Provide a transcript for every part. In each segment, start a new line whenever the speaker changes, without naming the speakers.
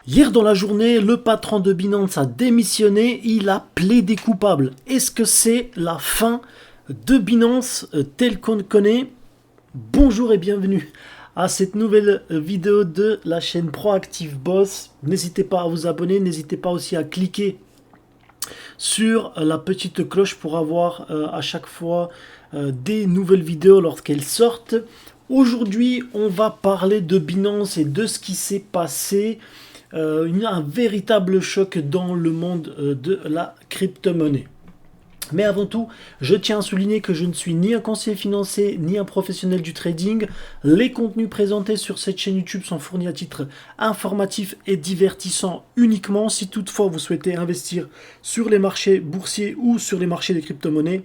Hier dans la journée, le patron de Binance a démissionné, il a plaidé coupable. Est-ce que c'est la fin de Binance telle qu'on le connaît? Bonjour et bienvenue à cette nouvelle vidéo de la chaîne Proactive Boss. N'hésitez pas à vous abonner, n'hésitez pas aussi à cliquer sur la petite cloche pour avoir à chaque fois des nouvelles vidéos lorsqu'elles sortent. Aujourd'hui, on va parler de Binance et de ce qui s'est passé. Un véritable choc dans le monde de la crypto-monnaie. Mais avant tout, je tiens à souligner que je ne suis ni un conseiller financier ni un professionnel du trading. Les contenus présentés sur cette chaîne YouTube sont fournis à titre informatif et divertissant uniquement. Si toutefois vous souhaitez investir sur les marchés boursiers ou sur les marchés des crypto-monnaies,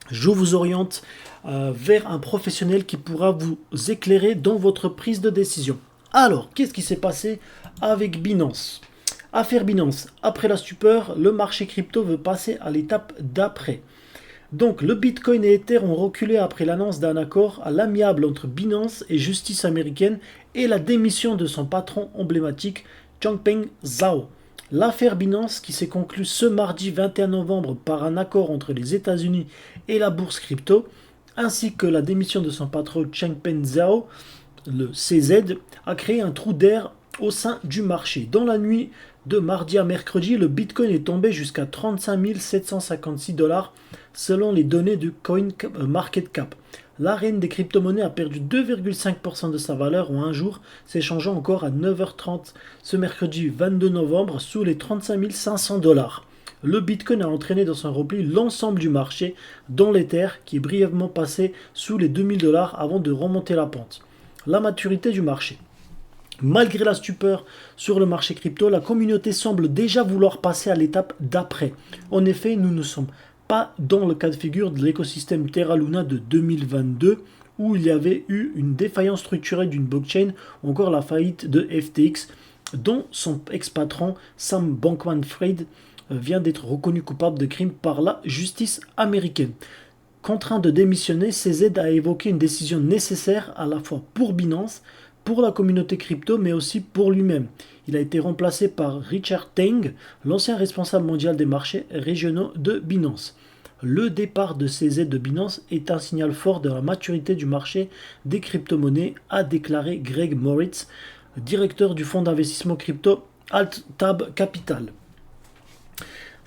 je vous oriente vers un professionnel qui pourra vous éclairer dans votre prise de décision. Alors, qu'est-ce qui s'est passé avec Binance? Affaire Binance. Après la stupeur, le marché crypto veut passer à l'étape d'après. Donc, le Bitcoin et Ether ont reculé après l'annonce d'un accord à l'amiable entre Binance et justice américaine et la démission de son patron emblématique, Changpeng Zhao. L'affaire Binance, qui s'est conclue ce mardi 21 novembre par un accord entre les États-Unis et la bourse crypto, ainsi que la démission de son patron Changpeng Zhao, le CZ, a créé un trou d'air au sein du marché. Dans la nuit de mardi à mercredi, le Bitcoin est tombé jusqu'à 35 756 dollars selon les données du CoinMarketCap. La reine des crypto-monnaies a perdu 2,5% de sa valeur en un jour, s'échangeant encore à 9h30 ce mercredi 22 novembre sous les 35 500 dollars. Le Bitcoin a entraîné dans son repli l'ensemble du marché, dont l'Ether qui est brièvement passé sous les 2000 dollars avant de remonter la pente. La maturité du marché. Malgré la stupeur sur le marché crypto, la communauté semble déjà vouloir passer à l'étape d'après. En effet, nous ne sommes pas dans le cas de figure de l'écosystème Terra Luna de 2022 où il y avait eu une défaillance structurelle d'une blockchain ou encore la faillite de FTX dont son ex-patron Sam Bankman-Fried vient d'être reconnu coupable de crimes par la justice américaine. Contraint de démissionner, CZ a évoqué une décision nécessaire à la fois pour Binance, pour la communauté crypto, mais aussi pour lui-même. Il a été remplacé par Richard Teng, l'ancien responsable mondial des marchés régionaux de Binance. Le départ de CZ de Binance est un signal fort de la maturité du marché des crypto-monnaies, a déclaré Greg Moritz, directeur du fonds d'investissement crypto AltTab Capital.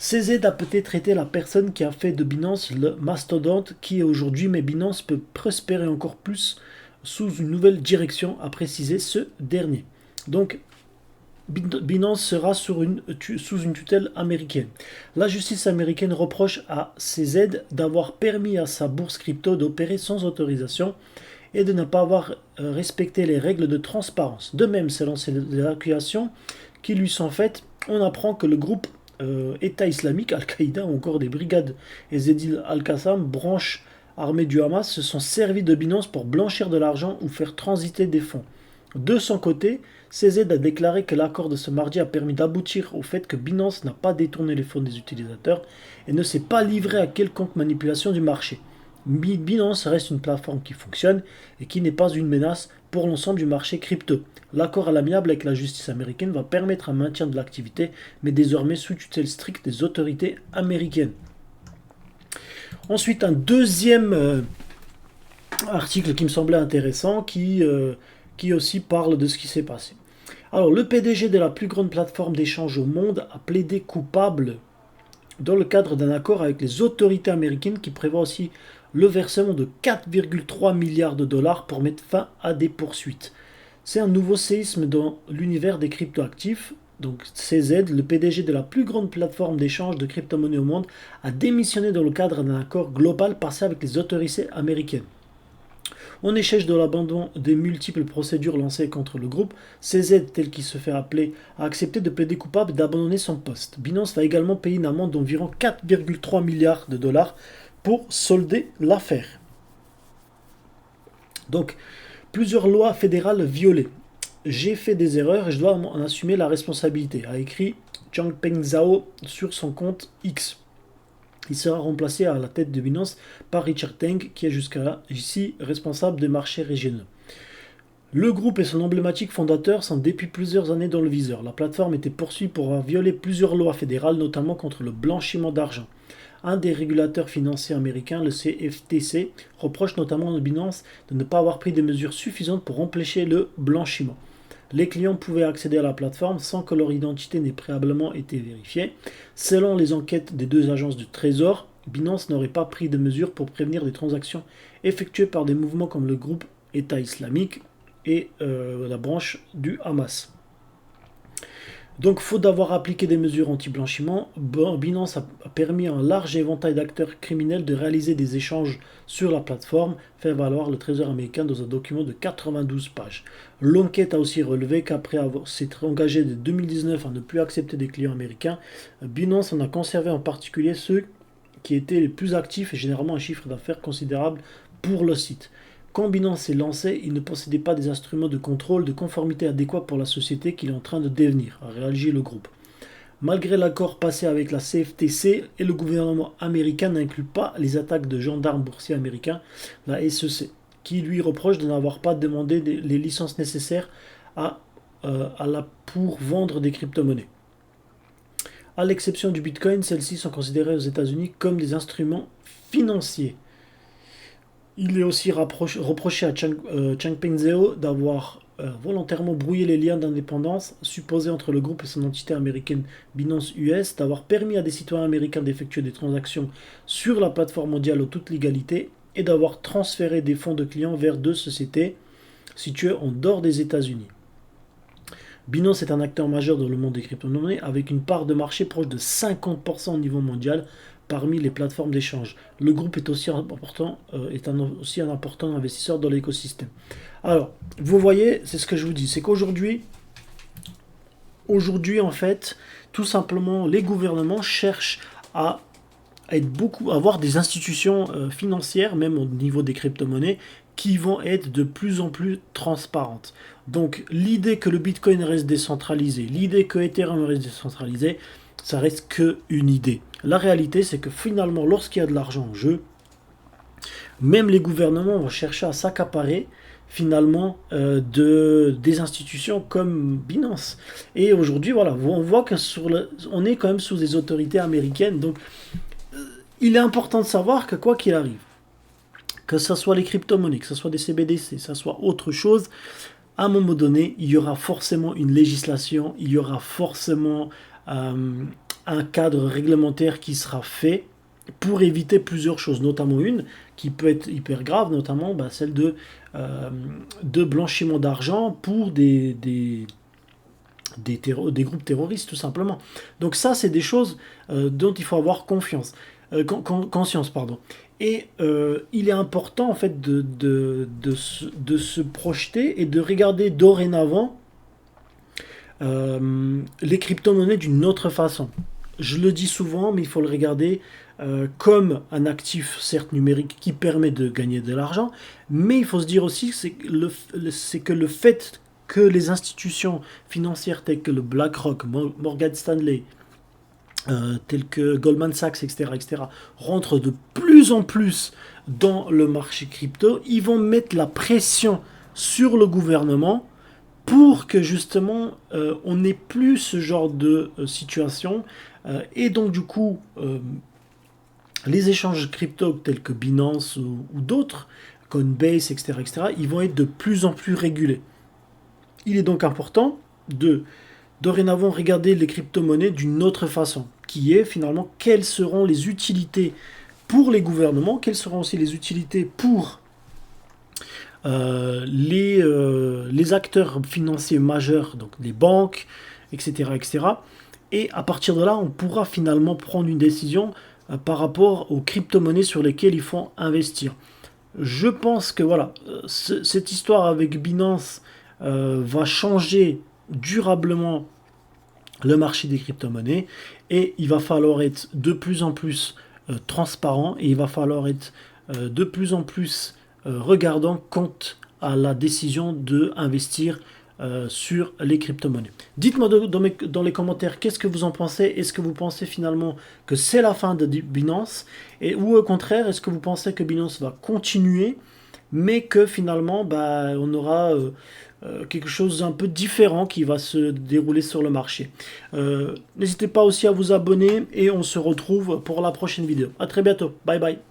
CZ a peut-être été la personne qui a fait de Binance le mastodonte qui est aujourd'hui, mais Binance peut prospérer encore plus sous une nouvelle direction, a précisé ce dernier. Donc, Binance sera sous une tutelle américaine. La justice américaine reproche à CZ d'avoir permis à sa bourse crypto d'opérer sans autorisation et de ne pas avoir respecté les règles de transparence. De même, selon les accusations qui lui sont faites, on apprend que le groupe État islamique, Al-Qaïda ou encore des brigades Ezedil Al-Qassam, branche armée du Hamas, se sont servis de Binance pour blanchir de l'argent ou faire transiter des fonds. De son côté, CZ a déclaré que l'accord de ce mardi a permis d'aboutir au fait que Binance n'a pas détourné les fonds des utilisateurs et ne s'est pas livré à quelconque manipulation du marché. Binance reste une plateforme qui fonctionne et qui n'est pas une menace pour l'ensemble du marché crypto. L'accord à l'amiable avec la justice américaine va permettre un maintien de l'activité, mais désormais sous tutelle stricte des autorités américaines. Ensuite, un deuxième article qui me semblait intéressant, qui aussi parle de ce qui s'est passé. Alors, le PDG de la plus grande plateforme d'échange au monde a plaidé coupable dans le cadre d'un accord avec les autorités américaines qui prévoit aussi le versement de 4,3 milliards de dollars pour mettre fin à des poursuites. C'est un nouveau séisme dans l'univers des cryptoactifs. Donc CZ, le PDG de la plus grande plateforme d'échange de crypto-monnaies au monde, a démissionné dans le cadre d'un accord global passé avec les autorités américaines. En échange de l'abandon des multiples procédures lancées contre le groupe, CZ, tel qu'il se fait appeler, a accepté de plaider coupable et d'abandonner son poste. Binance va également payer une amende d'environ 4,3 milliards de dollars pour solder l'affaire. Donc, plusieurs lois fédérales violées. J'ai fait des erreurs et je dois en assumer la responsabilité, a écrit Changpeng Zhao sur son compte X. Il sera remplacé à la tête de Binance par Richard Teng, qui est jusqu'à ici responsable des marchés régionaux. Le groupe et son emblématique fondateur sont depuis plusieurs années dans le viseur. La plateforme était poursuivie pour avoir violé plusieurs lois fédérales, notamment contre le blanchiment d'argent. Un des régulateurs financiers américains, le CFTC, reproche notamment à Binance de ne pas avoir pris des mesures suffisantes pour empêcher le blanchiment. Les clients pouvaient accéder à la plateforme sans que leur identité n'ait préalablement été vérifiée. Selon les enquêtes des deux agences du Trésor, Binance n'aurait pas pris de mesures pour prévenir des transactions effectuées par des mouvements comme le groupe État islamique et la branche du Hamas. Donc, faute d'avoir appliqué des mesures anti-blanchiment, Binance a permis à un large éventail d'acteurs criminels de réaliser des échanges sur la plateforme, fait valoir le Trésor américain dans un document de 92 pages. L'enquête a aussi relevé qu'après s'être engagé de 2019 à ne plus accepter des clients américains, Binance en a conservé en particulier ceux qui étaient les plus actifs et généralement un chiffre d'affaires considérable pour le site. Quand Binance s'est lancé, il ne possédait pas des instruments de contrôle de conformité adéquats pour la société qu'il est en train de devenir, a réagi le groupe. Malgré l'accord passé avec la CFTC et le gouvernement américain n'inclut pas les attaques de gendarmes boursiers américains, la SEC, qui lui reproche de n'avoir pas demandé les licences nécessaires pour vendre des crypto-monnaies. À l'exception du Bitcoin, celles-ci sont considérées aux États-Unis comme des instruments financiers. Il est aussi reproché à Changpeng Zhao d'avoir volontairement brouillé les liens d'indépendance supposés entre le groupe et son entité américaine Binance US, d'avoir permis à des citoyens américains d'effectuer des transactions sur la plateforme mondiale en toute légalité et d'avoir transféré des fonds de clients vers deux sociétés situées en dehors des États-Unis. Binance est un acteur majeur dans le monde des crypto-monnaies avec une part de marché proche de 50% au niveau mondial parmi les plateformes d'échange. Le groupe est aussi un important investisseur dans l'écosystème. Alors, vous voyez, c'est ce que je vous dis, c'est qu'aujourd'hui, en fait, tout simplement, les gouvernements cherchent à avoir des institutions financières, même au niveau des crypto-monnaies, qui vont être de plus en plus transparentes. Donc, l'idée que le Bitcoin reste décentralisé, l'idée que Ethereum reste décentralisé, ça reste qu'une idée. La réalité, c'est que finalement, lorsqu'il y a de l'argent en jeu, même les gouvernements vont chercher à s'accaparer finalement des institutions comme Binance. Et aujourd'hui, voilà, on voit que on est quand même sous des autorités américaines. Donc, il est important de savoir que quoi qu'il arrive, que ce soit les crypto-monnaies, que ce soit des CBDC, que ce soit autre chose, à un moment donné, il y aura forcément une législation, il y aura forcément un cadre réglementaire qui sera fait pour éviter plusieurs choses, notamment une qui peut être hyper grave, notamment celle de blanchiment d'argent pour des groupes terroristes tout simplement. Donc ça, c'est des choses dont il faut avoir conscience. Et il est important en fait de se projeter et de regarder dorénavant les crypto-monnaies d'une autre façon. Je le dis souvent, mais il faut le regarder comme un actif, certes numérique, qui permet de gagner de l'argent, mais il faut se dire aussi que le fait que les institutions financières telles que le BlackRock, Morgan Stanley, tels que Goldman Sachs, etc., rentrent de plus en plus dans le marché crypto, ils vont mettre la pression sur le gouvernement pour que justement on n'ait plus ce genre de situation et donc du coup les échanges crypto tels que Binance ou d'autres, Coinbase, etc., ils vont être de plus en plus régulés. Il est donc important de dorénavant regarder les crypto-monnaies d'une autre façon, qui est finalement quelles seront les utilités pour les gouvernements, quelles seront aussi les utilités pour les acteurs financiers majeurs, donc les banques, etc., etc. Et à partir de là, on pourra finalement prendre une décision par rapport aux crypto-monnaies sur lesquelles il faut investir. Je pense que voilà, cette histoire avec Binance va changer durablement le marché des crypto-monnaies et il va falloir être de plus en plus transparent et il va falloir être de plus en plus regardant quant à la décision d'investir sur les crypto-monnaies. Dites-moi dans les commentaires qu'est-ce que vous en pensez. Est-ce que vous pensez finalement que c'est la fin de Binance ou au contraire, est-ce que vous pensez que Binance va continuer mais que finalement, bah, on aura quelque chose un peu différent qui va se dérouler sur le marché. N'hésitez pas aussi à vous abonner et on se retrouve pour la prochaine vidéo. À très bientôt. Bye bye.